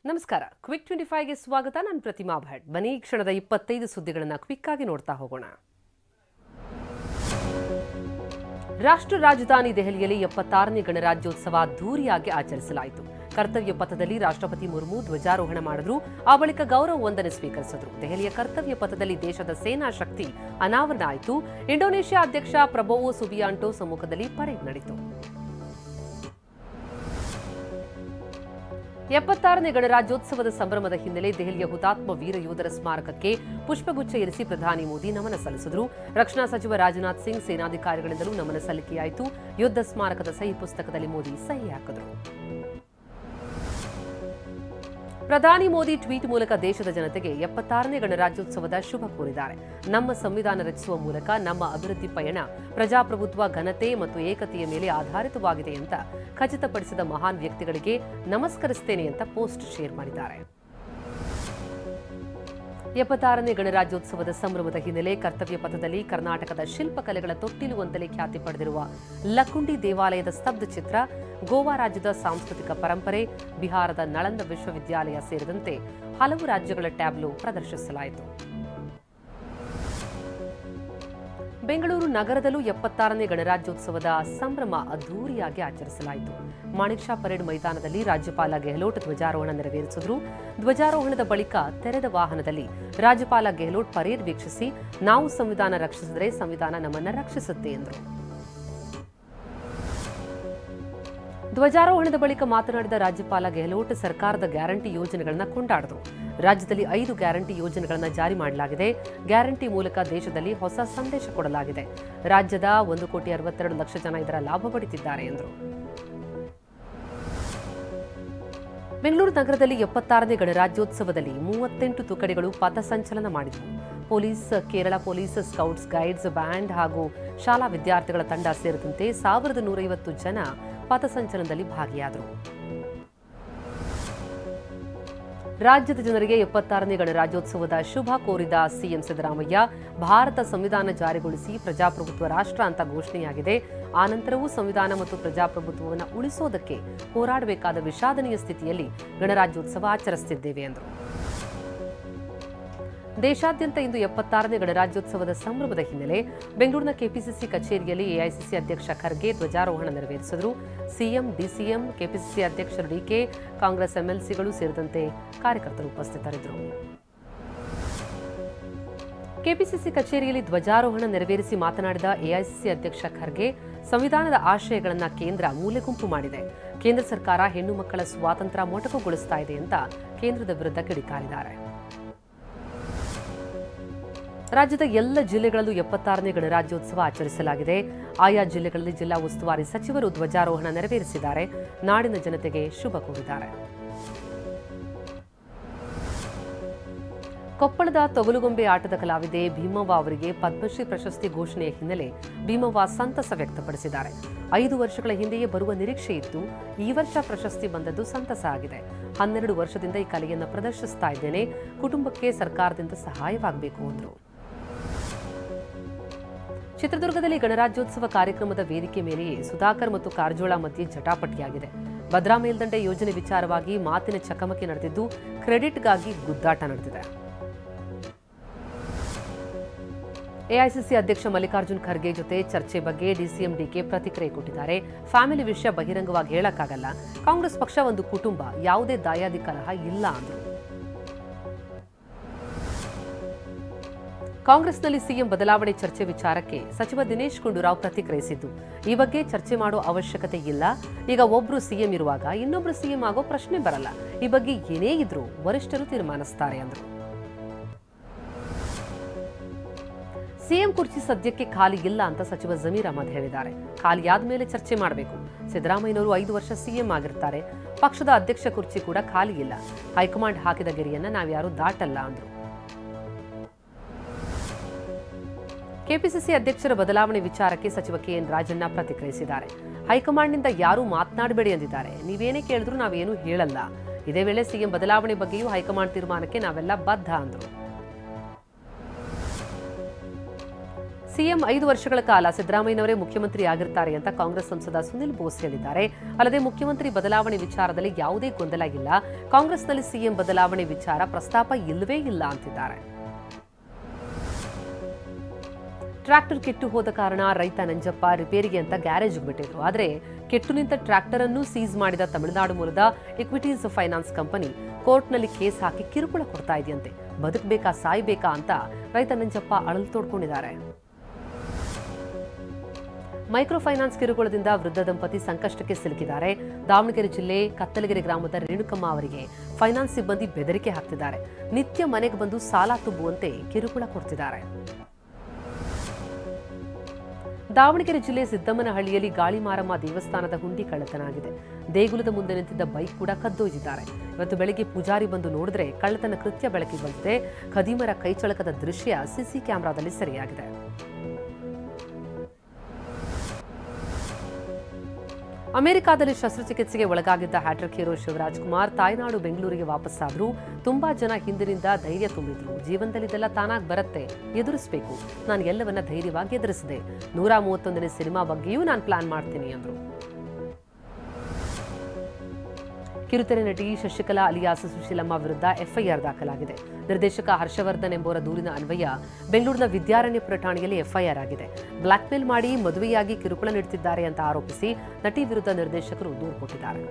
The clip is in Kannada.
ನಮಸ್ಕಾರ. ಕ್ವಿಕ್ 25ಗೆ ಸ್ವಾಗತ. ನಾನು ಪ್ರತಿಮಾ ಭಟ್. ಬನ್ನಿ ಈ ಕ್ಷಣದ 25 ಸುದ್ದಿಗಳನ್ನು ಕ್ವಿಕ್ ಆಗಿ ನೋಡ್ತಾ ಹೋಗೋಣ. ರಾಷ್ಟ್ರ ರಾಜಧಾನಿ ದೆಹಲಿಯಲ್ಲಿ 76ನೇ ಗಣರಾಜ್ಯೋತ್ಸವ ಅದ್ದೂರಿಯಾಗಿ ಆಚರಿಸಲಾಯಿತು. ಕರ್ತವ್ಯ ಪಥದಲ್ಲಿ ರಾಷ್ಟ್ರಪತಿ ಮುರ್ಮು ಧ್ವಜಾರೋಹಣ ಮಾಡಿದ್ರು. ಆ ಬಳಿಕ ಗೌರವ ವಂದನೆ ಸ್ವೀಕರಿಸಿದ್ರು. ದೆಹಲಿಯ ಕರ್ತವ್ಯ ಪಥದಲ್ಲಿ ದೇಶದ ಸೇನಾ ಶಕ್ತಿ ಅನಾವರಣ ಆಯಿತು. ಇಂಡೋನೇಷ್ಯಾ ಅಧ್ಯಕ್ಷ ಪ್ರಬೋವೋ ಸುಬಿಯಾಂಟೋ ಸಮ್ಮುಖದಲ್ಲಿ ಪರೇಡ್ ನಡೆಯಿತು. 76ನೇ ಗಣರಾಜ್ಯೋತ್ಸವದ ಸಂಭ್ರಮದ ಹಿನ್ನೆಲೆ ದೆಹಲಿಯ ಹುತಾತ್ಮ ವೀರ ಯೋಧರ ಸ್ಮಾರಕಕ್ಕೆ ಪುಷ್ಪಗುಚ್ಛ ಇರಿಸಿ ಪ್ರಧಾನಿ ಮೋದಿ ನಮನ ಸಲ್ಲಿಸಿದರು. ರಕ್ಷಣಾ ಸಚಿವ ರಾಜನಾಥ್ ಸಿಂಗ್ ಸೇನಾಧಿಕಾರಿಗಳಿಂದಲೂ ನಮನ ಸಲ್ಲಿಕೆಯಾಯಿತು. ಯುದ್ಧ ಸ್ಮಾರಕದ ಸಹಿ ಪುಸ್ತಕದಲ್ಲಿ ಮೋದಿ ಸಹಿ ಹಾಕಿದರು. ಪ್ರಧಾನಿ ಮೋದಿ ಟ್ವೀಟ್ ಮೂಲಕ ದೇಶದ ಜನತೆಗೆ 76ನೇ ಗಣರಾಜ್ಯೋತ್ಸವದ ಶುಭ ಕೋರಿದ್ದಾರೆ. ನಮ್ಮ ಸಂವಿಧಾನ ರಚಿಸುವ ಮೂಲಕ ನಮ್ಮ ಅಭಿವೃದ್ಧಿ ಪಯಣ ಪ್ರಜಾಪ್ರಭುತ್ವ, ಘನತೆ ಮತ್ತು ಏಕತೆಯ ಮೇಲೆ ಆಧಾರಿತವಾಗಿದೆ ಅಂತ ಖಚಿತಪಡಿಸಿದ ಮಹಾನ್ ವ್ಯಕ್ತಿಗಳಿಗೆ ನಮಸ್ಕರಿಸುತ್ತೇನೆ ಅಂತ ಪೋಸ್ಟ್ ಶೇರ್ ಮಾಡಿದ್ದಾರೆ. 76ನೇ ಗಣರಾಜ್ಯೋತ್ಸವದ ಸಂಭ್ರಮದ ಹಿನ್ನೆಲೆ ಕರ್ತವ್ಯ ಪಥದಲ್ಲಿ ಕರ್ನಾಟಕದ ಶಿಲ್ಪಕಲೆಗಳ ತೊಟ್ಟಿಲು ಅಂತಲೇ ಖ್ಯಾತಿ ಪಡೆದಿರುವ ಲಕ್ಕುಂಡಿ ದೇವಾಲಯದ ಸ್ತಬ್ಧ ಚಿತ್ರ, ಗೋವಾ ರಾಜ್ಯದ ಸಾಂಸ್ಕೃತಿಕ ಪರಂಪರೆ, ಬಿಹಾರದ ನಳಂದ ವಿಶ್ವವಿದ್ಯಾಲಯ ಸೇರಿದಂತೆ ಹಲವು ರಾಜ್ಯಗಳ ಟ್ಯಾಬ್ಲೋ ಪ್ರದರ್ಶಿಸಲಾಯಿತು. ಬೆಂಗಳೂರು ನಗರದಲ್ಲೂ 76ನೇ ಗಣರಾಜ್ಯೋತ್ಸವದ ಸಂಭ್ರಮ ಅದ್ದೂರಿಯಾಗಿ ಆಚರಿಸಲಾಯಿತು. ಮಾಣಿಕ್ ಷಾ ಪರೇಡ್ ಮೈದಾನದಲ್ಲಿ ರಾಜ್ಯಪಾಲ ಗೆಹ್ಲೋಟ್ ಧ್ವಜಾರೋಹಣ ನೆರವೇರಿಸಿದರು. ಧ್ವಜಾರೋಹಣದ ಬಳಿಕ ತೆರೆದ ವಾಹನದಲ್ಲಿ ರಾಜ್ಯಪಾಲ ಗೆಹ್ಲೋಟ್ ಪರೇಡ್ ವೀಕ್ಷಿಸಿ, ನಾವು ಸಂವಿಧಾನ ರಕ್ಷಿಸಿದರೆ ಸಂವಿಧಾನ ನಮ್ಮನ್ನು ರಕ್ಷಿಸುತ್ತೆ ಎಂದರು. ಧ್ವಜಾರೋಹಣದ ಬಳಿಕ ಮಾತನಾಡಿದ ರಾಜ್ಯಪಾಲ ಗೆಹ್ಲೋಟ್ ಸರ್ಕಾರದ ಗ್ಯಾರಂಟಿ ಯೋಜನೆಗಳನ್ನು ಕೊಂಡಾಡಿದರು. ರಾಜ್ಯದಲ್ಲಿ 5 ಗ್ಯಾರಂಟಿ ಯೋಜನೆಗಳನ್ನು ಜಾರಿ ಮಾಡಲಾಗಿದೆ. ಗ್ಯಾರಂಟಿ ಮೂಲಕ ದೇಶದಲ್ಲಿ ಹೊಸ ಸಂದೇಶ ಕೊಡಲಾಗಿದೆ. ರಾಜ್ಯದ 1,62,00,000 ಜನ ಇದರ ಲಾಭ ಪಡೆದಿದ್ದಾರೆ ಎಂದರು. ಬೆಂಗಳೂರು ನಗರದಲ್ಲಿ 76ನೇ ಗಣರಾಜ್ಯೋತ್ಸವದಲ್ಲಿ 38 ತುಕಡಿಗಳು ಪಥಸಂಚಲನ ಮಾಡಿದವು. Police, Kerala police, scouts, guides, band ಹಾಗೂ ಶಾಲಾ ವಿದ್ಯಾರ್ಥಿಗಳ ತಂಡ ಸೇರಿದಂತೆ 1,150 ಜನ ಪಥಸಂಚಲನದಲ್ಲಿ ಭಾಗಿಯಾದರು. ರಾಜ್ಯದ ಜನರಿಗೆ 76ನೇ ಗಣರಾಜ್ಯೋತ್ಸವದ ಶುಭ ಕೋರಿದ ಸಿಎಂ ಸಿದ್ದರಾಮಯ್ಯ, ಭಾರತ ಸಂವಿಧಾನ ಜಾರಿಗೊಳಿಸಿ ಪ್ರಜಾಪ್ರಭುತ್ವ ರಾಷ್ಟ್ರ ಅಂತ ಘೋಷಣೆಯಾಗಿದೆ. ಆನಂತರವೂ ಸಂವಿಧಾನ ಮತ್ತು ಪ್ರಜಾಪ್ರಭುತ್ವವನ್ನು ಉಳಿಸೋದಕ್ಕೆ ಹೋರಾಡಬೇಕಾದ ವಿಷಾದನೀಯ ಸ್ಥಿತಿಯಲ್ಲಿ ಗಣರಾಜ್ಯೋತ್ಸವ ಆಚರಿಸುತ್ತಿದ್ದೇವೆ ಎಂದರು. ದೇಶಾದ್ಯಂತ ಇಂದು 76ನೇ ಗಣರಾಜ್ಯೋತ್ಸವದ ಸಂಭ್ರಮದ ಹಿನ್ನೆಲೆ ಬೆಂಗಳೂರಿನ ಕೆಪಿಸಿಸಿ ಕಚೇರಿಯಲ್ಲಿ ಎಐಸಿಸಿ ಅಧ್ಯಕ್ಷ ಖರ್ಗೆ ಧ್ವಜಾರೋಹಣ ನೆರವೇರಿಸಿದರು. ಸಿಎಂ, ಡಿಸಿಎಂ, ಕೆಪಿಸಿಸಿ ಅಧ್ಯಕ್ಷರು ಡಿಕೆ, ಕಾಂಗ್ರೆಸ್ ಎಂಎಲ್ಸಿಗಳು ಸೇರಿದಂತೆ ಕಾರ್ಯಕರ್ತರು ಉಪಸ್ಥಿತರಿದ್ದರು. ಕೆಪಿಸಿಸಿ ಕಚೇರಿಯಲ್ಲಿ ಧ್ವಜಾರೋಹಣ ನೆರವೇರಿಸಿ ಮಾತನಾಡಿದ ಎಐಸಿಸಿ ಅಧ್ಯಕ್ಷ ಖರ್ಗೆ, ಸಂವಿಧಾನದ ಆಶಯಗಳನ್ನು ಕೇಂದ್ರ ಮೂಲೆಗುಂಪು ಮಾಡಿದೆ. ಕೇಂದ್ರ ಸರ್ಕಾರ ಹೆಣ್ಣು ಮಕ್ಕಳ ಸ್ವಾತಂತ್ರ್ಯ ಮೊಟಕುಗೊಳಿಸ್ತಾ ಇದೆ ಅಂತ ಕೇಂದ್ರದ ವಿರುದ್ಧ ಕಿಡಿಕಾರಿದ್ದಾರೆ. ರಾಜ್ಯದ ಎಲ್ಲ ಜಿಲ್ಲೆಗಳಲ್ಲೂ 76ನೇ ಗಣರಾಜ್ಯೋತ್ಸವ ಆಚರಿಸಲಾಗಿದೆ. ಆಯಾ ಜಿಲ್ಲೆಗಳಲ್ಲಿ ಜಿಲ್ಲಾ ಉಸ್ತುವಾರಿ ಸಚಿವರು ಧ್ವಜಾರೋಹಣ ನೆರವೇರಿಸಿದ್ದಾರೆ. ನಾಡಿನ ಜನತೆಗೆ ಶುಭ ಕೋರಿದ್ದಾರೆ. ಕೊಪ್ಪಳದ ತೊಗಲುಗೊಂಬೆ ಆಟದ ಕಲಾವಿದೆ ಭೀಮವ್ವ ಅವರಿಗೆ ಪದ್ಮಶ್ರೀ ಪ್ರಶಸ್ತಿ ಘೋಷಣೆಯ ಹಿನ್ನೆಲೆ ಭೀಮವ್ವ ಸಂತಸ ವ್ಯಕ್ತಪಡಿಸಿದ್ದಾರೆ. 5 ವರ್ಷಗಳ ಹಿಂದೆಯೇ ಬರುವ ನಿರೀಕ್ಷೆ ಇತ್ತು. ಈ ವರ್ಷ ಪ್ರಶಸ್ತಿ ಬಂದದ್ದು ಸಂತಸ ಆಗಿದೆ. 12 ವರ್ಷದಿಂದ ಈ ಕಲೆಯನ್ನು ಪ್ರದರ್ಶಿಸ್ತಾ ಇದ್ದೇನೆ. ಕುಟುಂಬಕ್ಕೆ ಸರ್ಕಾರದಿಂದ ಸಹಾಯವಾಗಬೇಕು ಎಂದರು. ಚಿತ್ರದುರ್ಗದಲ್ಲಿ ಗಣರಾಜ್ಯೋತ್ಸವ ಕಾರ್ಯಕ್ರಮದ ವೇದಿಕೆ ಮೇಲೆಯೇ ಸುಧಾಕರ್ ಮತ್ತು ಕಾರಜೋಳ ಮಧ್ಯೆ ಜಟಾಪಟಿಯಾಗಿದೆ. ಭದ್ರಾ ಮೇಲ್ದಂಡೆ ಯೋಜನೆ ವಿಚಾರವಾಗಿ ಮಾತಿನ ಚಕಮಕಿ ನಡೆದಿದ್ದು, ಕ್ರೆಡಿಟ್ಗಾಗಿ ಗುದ್ದಾಟ ನಡೆದಿದೆ. ಎಐಸಿಸಿ ಅಧ್ಯಕ್ಷ ಮಲ್ಲಿಕಾರ್ಜುನ್ ಖರ್ಗೆ ಜೊತೆ ಚರ್ಚೆ ಬಗ್ಗೆ ಡಿಸಿಎಂ ಡಿಕೆ ಪ್ರತಿಕ್ರಿಯೆ ಕೊಟ್ಟಿದ್ದಾರೆ. ಫ್ಯಾಮಿಲಿ ವಿಷಯ ಬಹಿರಂಗವಾಗಿ ಹೇಳಕ್ಕಾಗಲ್ಲ. ಕಾಂಗ್ರೆಸ್ ಪಕ್ಷ ಒಂದು ಕುಟುಂಬ, ಯಾವುದೇ ದಾಯಾದಿ ಕಲಹ ಇಲ್ಲ ಅಂದರು. ಕಾಂಗ್ರೆಸ್ನಲ್ಲಿ ಸಿಎಂ ಬದಲಾವಣೆ ಚರ್ಚೆ ವಿಚಾರಕ್ಕೆ ಸಚಿವ ದಿನೇಶ್ ಗುಂಡೂರಾವ್ ಪ್ರತಿಕ್ರಿಯಿಸಿದ್ದು, ಈ ಬಗ್ಗೆ ಚರ್ಚೆ ಮಾಡೋ ಅವಶ್ಯಕತೆ ಇಲ್ಲ. ಈಗ ಒಬ್ರು ಸಿಎಂ ಇರುವಾಗ ಇನ್ನೊಬ್ರು ಸಿಎಂ ಆಗೋ ಪ್ರಶ್ನೆ ಬರಲ್ಲ. ಈ ಬಗ್ಗೆ ಏನೇ ಇದ್ರೂ ವರಿಷ್ಠರು ತೀರ್ಮಾನಿಸುತ್ತಾರೆ ಎಂದರು. ಸಿಎಂ ಕುರ್ಚಿ ಸದ್ಯಕ್ಕೆ ಖಾಲಿ ಇಲ್ಲ ಅಂತ ಸಚಿವ ಜಮೀರ್ ಅಹಮದ್ ಹೇಳಿದ್ದಾರೆ. ಖಾಲಿಯಾದ ಮೇಲೆ ಚರ್ಚೆ ಮಾಡಬೇಕು. ಸಿದ್ದರಾಮಯ್ಯನವರು 5 ವರ್ಷ ಸಿಎಂ ಆಗಿರ್ತಾರೆ. ಪಕ್ಷದ ಅಧ್ಯಕ್ಷ ಕುರ್ಚಿ ಕೂಡ ಖಾಲಿ ಇಲ್ಲ. ಹೈಕಮಾಂಡ್ ಹಾಕಿದ ಗೆರೆಯನ್ನ ನಾವ್ಯಾರೂ ದಾಟಲ್ಲ ಅಂದರು. ಕೆಪಿಸಿಸಿ ಅಧ್ಯಕ್ಷರ ಬದಲಾವಣೆ ವಿಚಾರಕ್ಕೆ ಸಚಿವ ಕೆಎನ್ ರಾಜಣ್ಣ ಪ್ರತಿಕ್ರಿಯಿಸಿದ್ದಾರೆ. ಹೈಕಮಾಂಡ್ನಿಂದ ಯಾರೂ ಮಾತನಾಡಬೇಡಿ ಎಂದಿದ್ದಾರೆ. ನೀವೇನೇ ಕೇಳಿದ್ರೂ ನಾವೇನೂ ಹೇಳಲ್ಲ. ಇದೇ ವೇಳೆ ಸಿಎಂ ಬದಲಾವಣೆ ಬಗ್ಗೆಯೂ ಹೈಕಮಾಂಡ್ ತೀರ್ಮಾನಕ್ಕೆ ನಾವೆಲ್ಲ ಬದ್ಧ ಅಂದರು. ಸಿಎಂ 5 ವರ್ಷಗಳ ಕಾಲ ಸಿದ್ದರಾಮಯ್ಯನವರೇ ಮುಖ್ಯಮಂತ್ರಿ ಆಗಿರ್ತಾರೆ ಅಂತ ಕಾಂಗ್ರೆಸ್ ಸಂಸದ ಸುನಿಲ್ ಬೋಸ್ ಹೇಳಿದ್ದಾರೆ. ಅಲ್ಲದೆ ಮುಖ್ಯಮಂತ್ರಿ ಬದಲಾವಣೆ ವಿಚಾರದಲ್ಲಿ ಯಾವುದೇ ಗೊಂದಲ ಇಲ್ಲ, ಕಾಂಗ್ರೆಸ್ನಲ್ಲಿ ಸಿಎಂ ಬದಲಾವಣೆ ವಿಚಾರ ಪ್ರಸ್ತಾಪ ಇಲ್ಲವೇ ಇಲ್ಲ ಅಂತಿದ್ದಾರೆ. ಟ್ರ್ಯಾಕ್ಟರ್ ಕೆಟ್ಟು ಹೋದ ಕಾರಣ ರೈತ ನಂಜಪ್ಪ ರಿಪೇರಿಗೆ ಅಂತ ಗ್ಯಾರೇಜ್ಗೆ ಬಿಟ್ಟಿದ್ರು. ಆದರೆ ಕೆಟ್ಟು ನಿಂತ ಟ್ರ್ಯಾಕ್ಟರ್ ಅನ್ನು ಸೀಸ್ ಮಾಡಿದ ತಮಿಳುನಾಡು ಮೂಲದ ಇಕ್ವಿಟೀಸ್ ಫೈನಾನ್ಸ್ ಕಂಪನಿ ಕೋರ್ಟ್ನಲ್ಲಿ ಕೇಸ್ ಹಾಕಿ ಕಿರುಕುಳ ಕೊಡ್ತಾ ಇದೆಯಂತೆ. ಬದುಕಬೇಕಾ ಸಾಯ್ಬೇಕಾ ಅಂತ ರೈತ ನಂಜಪ್ಪ ಅಳಲು ತೋಡ್ಕೊಂಡಿದ್ದಾರೆ. ಮೈಕ್ರೋ ಫೈನಾನ್ಸ್ ಕಿರುಕುಳದಿಂದ ವೃದ್ಧ ದಂಪತಿ ಸಂಕಷ್ಟಕ್ಕೆ ಸಿಲುಕಿದ್ದಾರೆ. ದಾವಣಗೆರೆ ಜಿಲ್ಲೆ ಕತ್ತಲಗೆರೆ ಗ್ರಾಮದ ರೇಣುಕಮ್ಮ ಅವರಿಗೆ ಫೈನಾನ್ಸ್ ಸಿಬ್ಬಂದಿ ಬೆದರಿಕೆ ಹಾಕ್ತಿದ್ದಾರೆ. ನಿತ್ಯ ಮನೆಗೆ ಬಂದು ಸಾಲ ತುಂಬುವಂತೆ ಕಿರುಕುಳ ಕೊಡ್ತಿದ್ದಾರೆ. ದಾವಣಗೆರೆ ಜಿಲ್ಲೆ ಸಿದ್ದಮ್ಮನಹಳ್ಳಿಯಲ್ಲಿ ಗಾಳಿಮಾರಮ್ಮ ದೇವಸ್ಥಾನದ ಹುಂಡಿ ಕಳ್ಳತನ ಆಗಿದೆ. ದೇಗುಲದ ಮುಂದೆ ನಿಂತಿದ್ದ ಬೈಕ್ ಕೂಡ ಕದ್ದೊಯ್ದಿದ್ದಾರೆ. ಇವತ್ತು ಬೆಳಗ್ಗೆ ಪೂಜಾರಿ ಬಂದು ನೋಡಿದ್ರೆ ಕಳ್ಳತನ ಕೃತ್ಯ ಬೆಳಕಿಗೆ ಬಂದಿದೆ. ಖದೀಮರ ಕೈಚಳಕದ ದೃಶ್ಯ ಸಿಸಿ ಕ್ಯಾಮೆರಾದಲ್ಲಿ ಸೆರೆಯಾಗಿದೆ. ಅಮೆರಿಕಾದಲ್ಲಿ ಶಸ್ತ್ರಚಿಕಿತ್ಸೆಗೆ ಒಳಗಾಗಿದ್ದ ಹ್ಯಾಟ್ರಿಕ್ ಹೀರೋ ಶಿವರಾಜ್ ಕುಮಾರ್ ತಾಯ್ನಾಡು ಬೆಂಗಳೂರಿಗೆ ವಾಪಸ್ಸಾದ್ರು. ತುಂಬಾ ಜನ ಹಿಂದಿನಿಂದ ಧೈರ್ಯ ತುಂಬಿದ್ರು. ಜೀವನದಲ್ಲಿ ಇದೆಲ್ಲ ತಾನಾಗಿ ಬರುತ್ತೆ, ಎದುರಿಸಬೇಕು. ನಾನು ಎಲ್ಲವನ್ನ ಧೈರ್ಯವಾಗಿ ಎದುರಿಸಿದೆ. 131ನೇ ಸಿನಿಮಾ ಬಗ್ಗೆಯೂ ನಾನು ಪ್ಲಾನ್ ಮಾಡ್ತೀನಿ ಅಂದ್ರು. ಕಿರುತೆರೆ ನಟಿ ಶಶಿಕಲಾ ಅಲಿಯಾಸ್ ಸುಶೀಲಮ್ಮ ವಿರುದ್ಧ ಎಫ್ಐಆರ್ ದಾಖಲಾಗಿದೆ. ನಿರ್ದೇಶಕ ಹರ್ಷವರ್ಧನ್ ಎಂಬುವರ ದೂರಿನ ಅನ್ವಯ ಬೆಂಗಳೂರಿನ ವಿದ್ಯಾರಣ್ಯಪುರ ಠಾಣೆಯಲ್ಲಿ ಎಫ್ಐಆರ್ ಆಗಿದೆ. ಬ್ಲಾಕ್ಮೇಲ್ ಮಾಡಿ ಮದುವೆಯಾಗಿ ಕಿರುಕುಳ ನೀಡುತ್ತಿದ್ದಾರೆ ಅಂತ ಆರೋಪಿಸಿ ನಟಿ ವಿರುದ್ಧ ನಿರ್ದೇಶಕರು ದೂರು ಕೊಟ್ಟಿದ್ದಾರೆ.